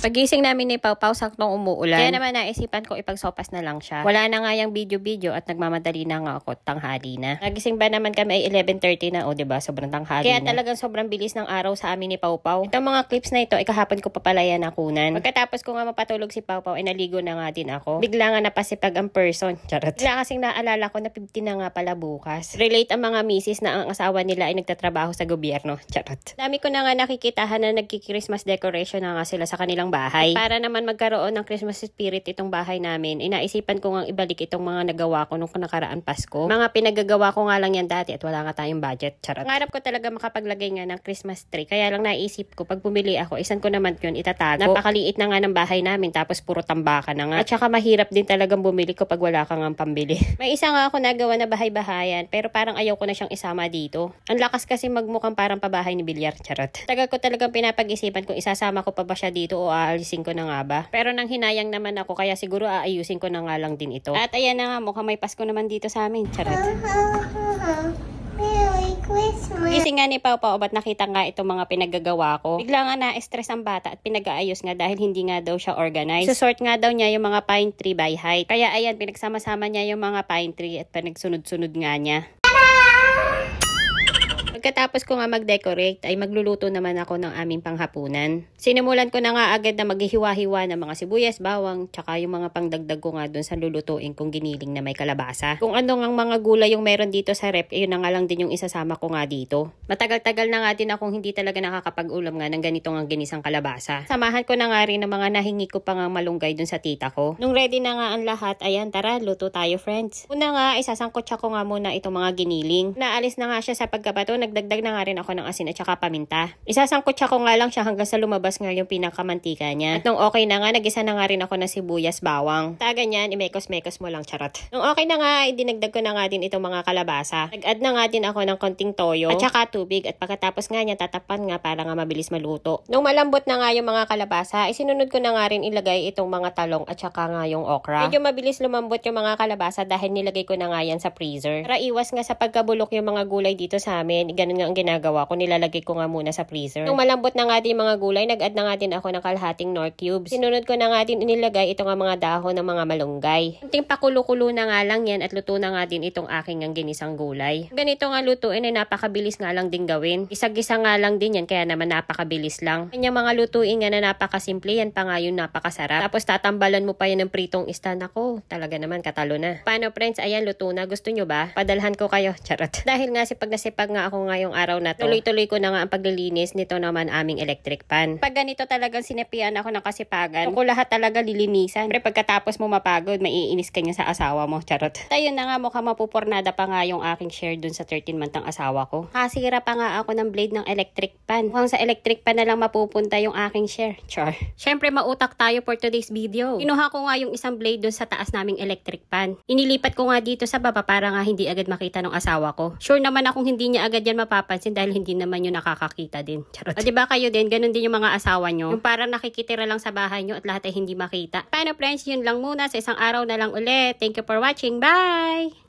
Pagising namin ni Pau Pau, saktong umuulan. Kaya naman naisipan ko ipagsopas na lang siya. Wala na nga yung video-video at nagmamadali na nga ako, tanghali na. Nagising ba naman kami ay 11:30 na, o diba? Sobrang tanghali kaya na. Talagang sobrang bilis ng araw sa amin ni Pau Pau. Itong mga clips na ito, kahapon ko papalaya nakunan. Pagkatapos ko nga mapatulog si Pau Pau, ay naligo na nga din ako. Bigla nga napasipag ang person. Charot. Bigla kasing naalala ko na 50 na nga pala bukas. Relate ang mga misis na ang asawa nila ay nagtatrabaho sa gobyerno. Charot. Dami ko na nga nakikitahan na nagki-Christmas decoration na nga sila sa kanilang bahay. Para naman magkaroon ng Christmas spirit itong bahay namin, inaisipan ko nga ibalik itong mga nagawa ko nung nakaraan Pasko. Mga pinagagawa ko nga lang yan dati at wala nga tayong budget. Charot. Ngarap ko talaga makapaglagay nga ng Christmas tree. Kaya lang naisip ko, pag bumili ako, isan ko naman yun itatago. Napakaliit na nga ng bahay namin, tapos puro tambakan na nga. At saka mahirap din talagang bumili ko pag wala kang ang pambili. May isa nga ako nagawa na bahay-bahayan, pero parang ayaw ko na siyang isama dito. Ang lakas kasi magmukhang parang pabahay ni Bilyar. Charot. Tagal ko talagang pinapag-isipan kung isasama ko pa ba siya dito o aalisin ko na nga ba. Pero nang hinayang naman ako, kaya siguro aayusin ko na nga lang din ito. At ayan na nga, mukhang may Pasko naman dito sa amin. Charot. Merry Christmas. Gising nga ni Pau Pau, ba't nakita nga itong mga pinagagawa ko. Bigla nga na-stress ang bata at pinag-aayos nga dahil hindi nga daw siya organized. Susort nga daw niya yung mga pine tree by height. Kaya ayan, pinagsama-sama niya yung mga pine tree at pinagsunod-sunod nga niya. Pagkatapos ko nga mag-decorate, ay magluluto naman ako ng aming panghapunan. Sinimulan ko na nga agad na maghihiwa-hiwa ng mga sibuyas, bawang, tsaka yung mga pangdagdag ko nga dun sa lulutuin kong giniling na may kalabasa. Kung ano nga mga gulay yung meron dito sa rep, yun na nga lang din yung isasama ko nga dito. Matagal-tagal na nga din akong hindi talaga nakakapag-ulam nga ng ganito nga ginisang kalabasa. Samahan ko na nga rin ng mga nahingi ko pa nga malunggay dun sa tita ko. Nung ready na nga ang lahat, ayan, tara, luto tayo friends. Una nga, isasangkotsa ko nga muna itong mga giniling. Naalis na nga siya sa pagkabato, nagdagdag na nga rin ako ng asin at saka paminta. Isasangkotsa ko nga lang siya hanggang sa lumabas nga yung pinakamantika niya. At nung okay na nga, nagisa na nga rin ako ng sibuyas, bawang. Taga niyan, imekos-mekos mo lang, charot. Nung okay na nga, dinagdag ko na nga din itong mga kalabasa. Nag-add na nga din ako ng konting toyo at saka tubig at pagkatapos nga niya tatapan nga para nga mabilis maluto. Nung malambot na nga yung mga kalabasa, isinunod ko na nga rin ilagay itong mga talong at saka nga yung okra. Medyo mabilis lumambot yung mga kalabasa dahil nilagay ko na nga yan sa freezer. Para iwas nga sa pagkabulok yung mga gulay dito sa amin, ganun nga ang ginagawa ko, nilalagay ko nga muna sa freezer. Nung malambot na nga din mga gulay, nag-add na nga din ako ng kalahating Knorr cubes. Sinunod ko na nga din inilagay ito nga mga dahon ng mga malunggay. Kunting pakulo-kulo na nga lang yan at luto na nga din itong aking ang ginisang gulay. Ganito nga lutuin ay napakabilis nga lang din gawin. Isag-isa nga lang din yan, kaya naman napakabilis lang. Kanyang mga lutuin nga na napakasimple, yan pa nga yung napakasarap. Tapos tatambalan mo pa yan ng pritong isda. Nako, talaga naman katalo na. Paano friends, ayan, luto na. Gusto nyo ba? Padalhan ko kayo. Charot. Dahil nga sipag na sipag nga ako ngayong araw na to, tuloy-tuloy ko na nga ang paglilinis nito naman aming electric pan. Pag ganito talagang sinapian ako ng kasipagan, kung lahat talaga lilinisan. Pero pagkatapos mo mapagod, maiinis ka niya sa asawa mo. Charot. Tayo na nga, mukhang mapupurnada pa nga yung aking share dun sa 13-month ang asawa ko. Kasira pa nga ako ng blade ng electric pan. Mukhang sa electric pan na lang mapupunta yung aking share. Char. Syempre, mautak tayo for today's video. Kinuha ko nga yung isang blade dun sa taas naming electric pan. Inilipat ko nga dito sa baba para nga hindi agad makita ng asawa ko. Sure naman akong hindi niya agad yan mapapansin dahil hindi naman yun nakakakita din. Charot. O diba kayo din, ganun din yung mga asawa nyo. Yung parang nakikitira lang sa bahay nyo at lahat ay hindi makita. Paano friends, yun lang muna. Sa isang araw na lang ulit. Thank you for watching. Bye!